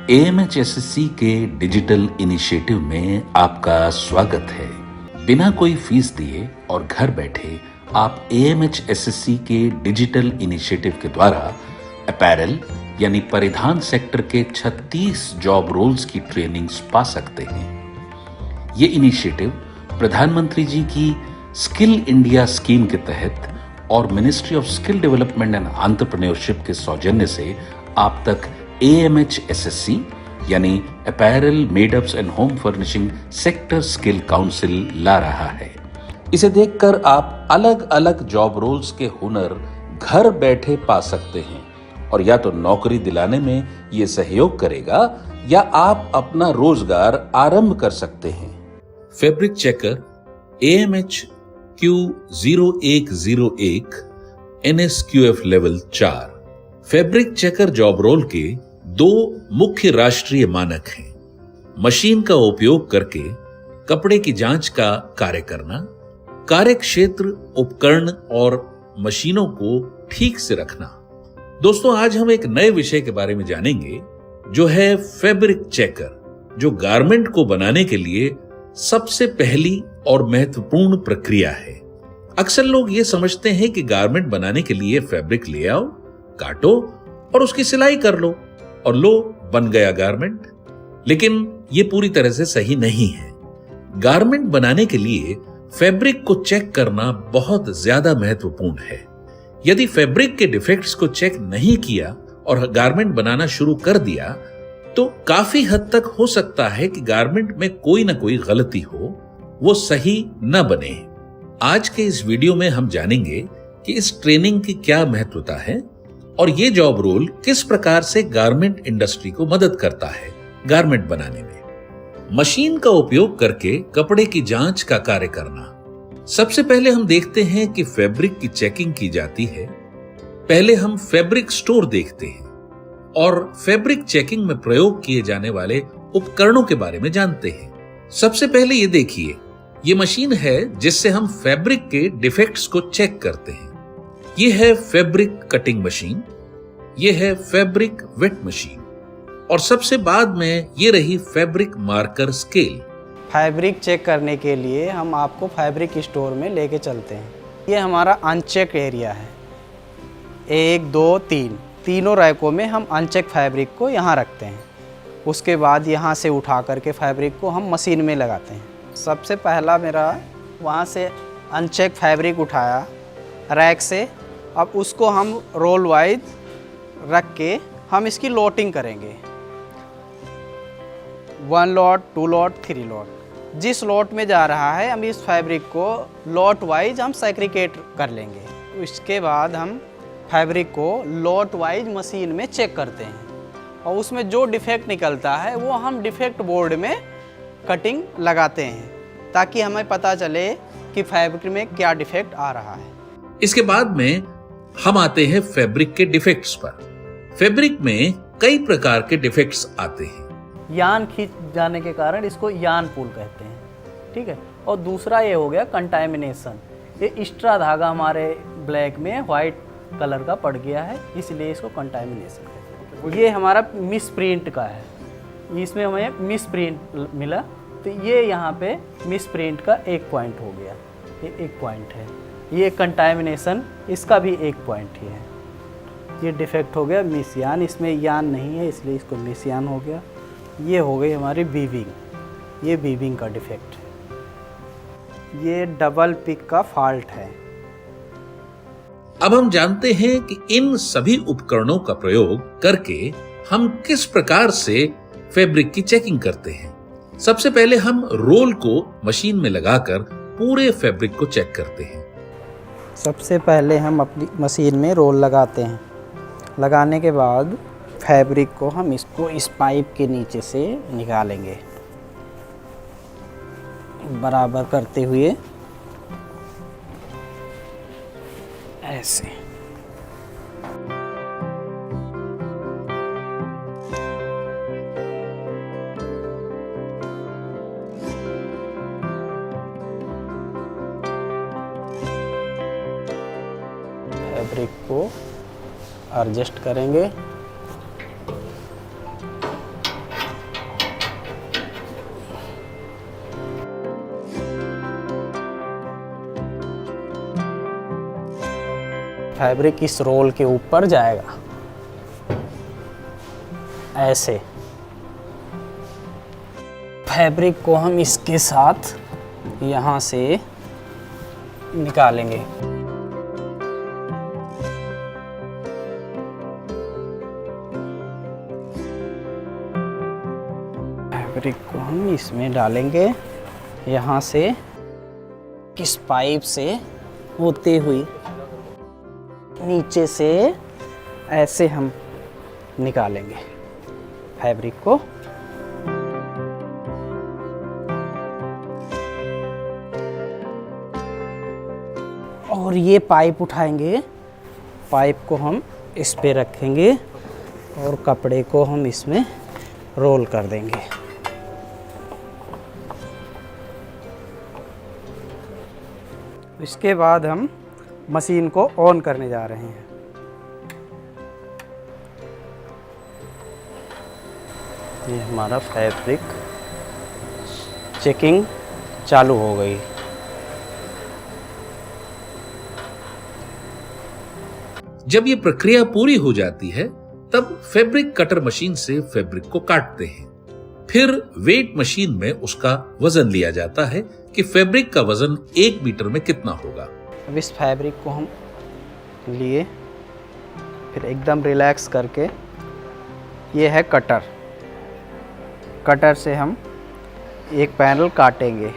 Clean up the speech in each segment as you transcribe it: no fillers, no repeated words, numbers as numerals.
एएमएचएसएससी के digital initiative में आपका स्वागत है। बिना कोई फीस दिए और घर बैठे आप एएमएचएसएससी के डिजिटल इनिशिएटिव के द्वारा अपैरल यानी परिधान सेक्टर के 36 जॉब रोल्स की ट्रेनिंग्स पा सकते हैं। ये इनिशिएटिव प्रधानमंत्री जी की स्किल इंडिया स्कीम के तहत और ministry of skill development and entrepreneurship के सौजन्य से आप तक एएमएचएसएससी यानी apparel made ups and home furnishing sector skill council ला रहा है। इसे देखकर आप अलग अलग जॉब रोल्स के हुनर घर बैठे पा सकते हैं और या तो नौकरी दिलाने में ये सहयोग करेगा या आप अपना रोजगार आरंभ कर सकते हैं। Fabric checker AMH Q0101 NSQF level 4 fabric checker job role के 2 मुख्य राष्ट्रीय मानक हैं। मशीन का उपयोग करके कपड़े की जांच का कार्य करना, कार्य क्षेत्र, उपकरण और मशीनों को ठीक से रखना। दोस्तों, आज हम एक नए विषय के बारे में जानेंगे जो है फैब्रिक चेकर, जो गारमेंट को बनाने के लिए सबसे पहली और महत्वपूर्ण प्रक्रिया है। अक्सर लोग ये समझते हैं कि गारमेंट बनाने के लिए फैब्रिक ले आओ, काटो और उसकी सिलाई कर लो और लो बन गया गारमेंट। लेकिन ये पूरी तरह से सही नहीं है। गारमेंट बनाने के लिए फैब्रिक को चेक करना बहुत ज्यादा महत्वपूर्ण है। यदि फैब्रिक के डिफेक्ट्स को चेक नहीं किया और गारमेंट बनाना शुरू कर दिया तो काफी हद तक हो सकता है कि गारमेंट में कोई ना कोई गलती हो, वो सही न बने। आज के इस वीडियो में हम जानेंगे कि इस ट्रेनिंग की क्या महत्वता है और ये जॉब रोल किस प्रकार से गारमेंट इंडस्ट्री को मदद करता है गारमेंट बनाने में। मशीन का उपयोग करके कपड़े की जांच का कार्य करना। सबसे पहले हम देखते हैं कि फैब्रिक की चेकिंग की जाती है। पहले हम फैब्रिक स्टोर देखते हैं और फैब्रिक चेकिंग में प्रयोग किए जाने वाले उपकरणों के बारे में जानते हैं। सबसे पहले ये देखिए, ये मशीन है जिससे हम फैब्रिक के डिफेक्ट्स को चेक करते हैं। ये है फैब्रिक कटिंग मशीन, ये है फैब्रिक वेट मशीन और सबसे बाद में ये रही fabric marker scale. Fabric check करने के लिए हम आपको फैब्रिक स्टोर में लेके चलते हैं। ये हमारा अनचेक एरिया है। 1, 2, 3 तीनों रैकों में हम अनचेक फैब्रिक को यहाँ रखते हैं। उसके बाद यहाँ से उठा करके फैब्रिक को हम मशीन में लगाते हैं। सबसे पहला मेरा वहाँ से अनचेक फैब्रिक उठाया रैक से। अब उसको हम रोल वाइज रख के हम इसकी लोटिंग करेंगे। 1 लॉट, 2 लॉट, 3 लॉट। जिस लॉट में जा रहा है हम इस फैब्रिक को लॉट वाइज हम सेग्रीगेट कर लेंगे। इसके बाद हम फैब्रिक को लॉट वाइज मशीन में चेक करते हैं और उसमें जो डिफेक्ट निकलता है वो हम डिफेक्ट बोर्ड में कटिंग लगाते हैं ताकि हमें पता चले कि फैब्रिक में क्या डिफेक्ट आ रहा है। इसके बाद में हम आते हैं फैब्रिक के डिफेक्ट्स पर। फैब्रिक में कई प्रकार के डिफेक्ट्स आते हैं। यान खींच जाने के कारण इसको यान पुल कहते हैं, ठीक है। और दूसरा ये हो गया कंटामिनेशन। ये एक्स्ट्रा धागा हमारे ब्लैक में वाइट कलर का पड़ गया है, इसलिए इसको कंटामिनेशन कहते हैं। ये हमारा मिस प्रिंट का है, इसमें हमें मिस प्रिंट मिला तो ये यहाँ पे मिस प्रिंट का 1 पॉइंट हो गया, ये 1 पॉइंट है। ये कंटामिनेशन, इसका भी 1 पॉइंट ही है। ये डिफेक्ट हो गया मिस यान, इसमें यान नहीं है इसलिए इसको मिस यान हो गया। ये हो गई हमारी वीविंग, ये वीविंग का डिफेक्ट है। ये डबल पिक का फॉल्ट है। अब हम जानते हैं कि इन सभी उपकरणों का प्रयोग करके हम किस प्रकार से फैब्रिक की चेकिंग करते हैं। सबसे पहले हम रोल को मशीन में लगाकर पूरे फैब्रिक को चेक करते हैं। सबसे पहले हम अपनी मशीन में रोल लगाते हैं। लगाने के बाद फैब्रिक को हम इसको इस पाइप के नीचे से निकालेंगे बराबर करते हुए, ऐसे। फैब्रिक को एडजस्ट करेंगे फैब्रिक इस रोल के ऊपर जाएगा ऐसे। फैब्रिक को हम इसके साथ यहाँ से निकालेंगे। फैब्रिक को हम इसमें डालेंगे, यहाँ से किस पाइप से होते हुए नीचे से ऐसे हम निकालेंगे फैब्रिक को। और ये पाइप उठाएंगे, पाइप को हम इस पे रखेंगे और कपड़े को हम इसमें रोल कर देंगे। इसके बाद हम मशीन को ऑन करने जा रहे हैं। ये हमारा फैब्रिक चेकिंग चालू हो गई। जब ये प्रक्रिया पूरी हो जाती है तब फैब्रिक कटर मशीन से फैब्रिक को काटते हैं। फिर वेट मशीन में उसका वजन लिया जाता है कि फैब्रिक का वजन 1 मीटर में कितना होगा। अब इस फैब्रिक को हम लिए, फिर एकदम रिलैक्स करके, ये है कटर, कटर से हम एक पैनल काटेंगे।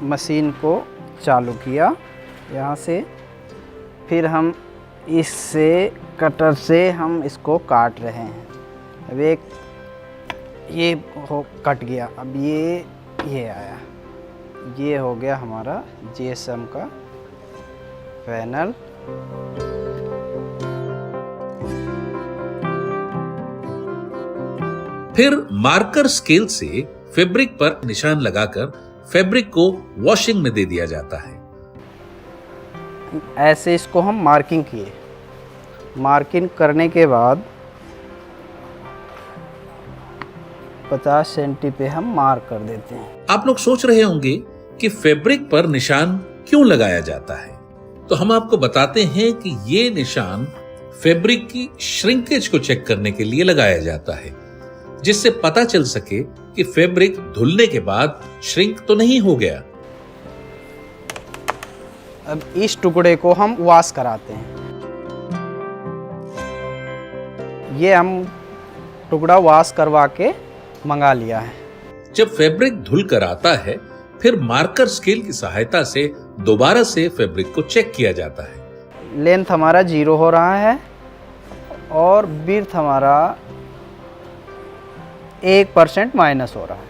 मशीन को चालू किया यहाँ से, फिर हम इससे कटर से हम इसको काट रहे हैं। अब ये कट गया, अब ये आया, ये हो गया हमारा जीएसएम का पैनल। फिर मार्कर स्केल से फैब्रिक पर निशान लगाकर फैब्रिक को वॉशिंग में दे दिया जाता है। ऐसे इसको हम मार्किंग किए, मार्किंग करने के बाद 50 सेंटी पे हम मार्क कर देते हैं। आप लोग सोच रहे होंगे कि फैब्रिक पर निशान क्यों लगाया जाता है, तो हम आपको बताते हैं कि ये निशान फैब्रिक की श्रिंकेज को चेक करने के लिए लगाया जाता है, जिससे पता चल सके कि फैब्रिक धुलने के बाद श्रिंक तो नहीं हो गया। अब इस टुकड़े को हम वॉश कराते हैं। ये हम टुकड़ा वॉश करवा के मंगा लिया है। जब फैब्रिक धुल कर आता है फिर मार्कर स्केल की सहायता से दोबारा से फैब्रिक को चेक किया जाता है। लेंथ हमारा 0 हो रहा है और विड्थ हमारा 1% माइनस हो रहा है।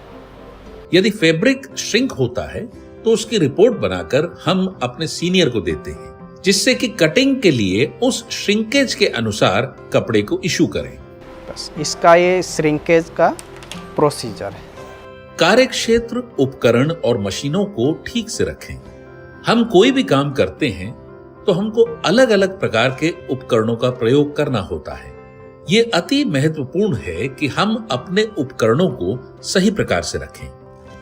यदि फैब्रिक श्रिंक होता है तो उसकी रिपोर्ट बनाकर हम अपने सीनियर को देते हैं, जिससे कि कटिंग के लिए उस श्रिंकेज के अनुसार कपड़े को इशू करें। बस इसका ये श्रिंकेज का प्रोसीजर है। कार्यक्षेत्र, उपकरण और मशीनों को ठीक से रखें। हम कोई भी काम करते हैं तो हमको अलग अलग प्रकार के उपकरणों का प्रयोग करना होता है। ये अति महत्वपूर्ण है कि हम अपने उपकरणों को सही प्रकार से रखें,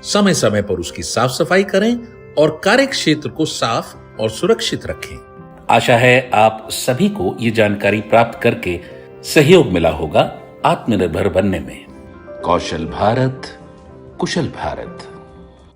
समय समय पर उसकी साफ सफाई करें और कार्यक्षेत्र को साफ और सुरक्षित रखें। आशा है आप सभी को ये जानकारी प्राप्त करके सहयोग मिला होगा आत्मनिर्भर बनने में। कौशल भारत, कुशल भारत।